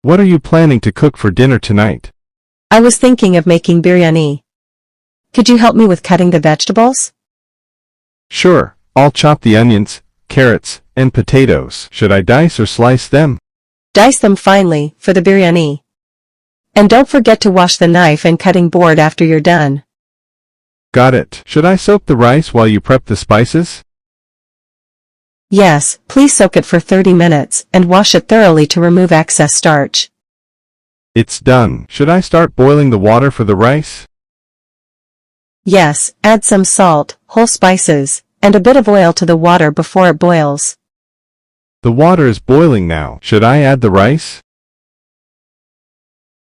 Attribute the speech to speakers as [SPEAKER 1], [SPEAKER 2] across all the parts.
[SPEAKER 1] What are you planning to cook for dinner tonight?
[SPEAKER 2] I was thinking of making biryani. Could you help me with cutting the vegetables?
[SPEAKER 1] Sure, I'll chop the onions, carrots, and potatoes. Should I dice or slice them?
[SPEAKER 2] Dice them finely, for the biryani. And don't forget to wash the knife and cutting board after you're done.
[SPEAKER 1] Got it. Should I soak the rice while you prep the spices?
[SPEAKER 2] Yes, please soak it for 30 minutes and wash it thoroughly to remove excess starch.
[SPEAKER 1] It's done. Should I start boiling the water for the rice?
[SPEAKER 2] Yes, add some salt, whole spices, and a bit of oil to the water before it boils.
[SPEAKER 1] The water is boiling now. Should I add the rice?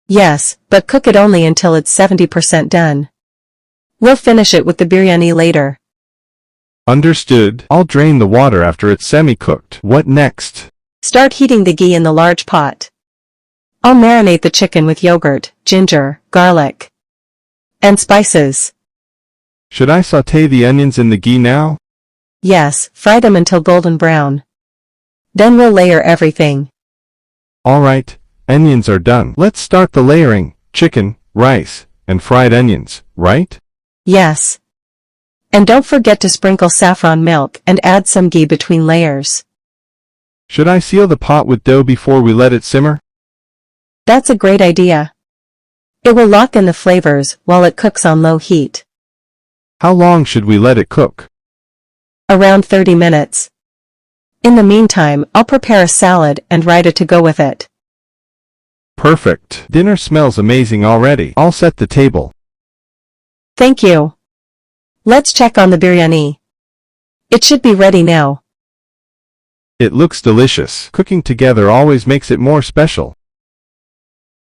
[SPEAKER 2] Yes, but cook it only until it's 70% done. We'll finish it with the biryani later.
[SPEAKER 1] Understood. I'll drain the water after it's semi-cooked. What next?
[SPEAKER 2] Start heating the ghee in the large pot. I'll marinate the chicken with yogurt, ginger, garlic, and spices.
[SPEAKER 1] Should I sauté the onions in the ghee now?
[SPEAKER 2] Yes, fry them until golden brown. Then we'll layer everything.
[SPEAKER 1] Alright, onions are done. Let's start the layering. Chicken, rice, and fried onions, right?
[SPEAKER 2] Yes. And don't forget to sprinkle saffron milk and add some ghee between layers.
[SPEAKER 1] Should I seal the pot with dough before we let it simmer?
[SPEAKER 2] That's a great idea. It will lock in the flavors while it cooks on low heat.
[SPEAKER 1] How long should we let it cook?
[SPEAKER 2] Around 30 minutes. In the meantime, I'll prepare a salad and raita to go with it.
[SPEAKER 1] Perfect. Dinner smells amazing already. I'll set the table.
[SPEAKER 2] Thank you. Let's check on the biryani. It should be ready now.
[SPEAKER 1] It looks delicious. Cooking together always makes it more special.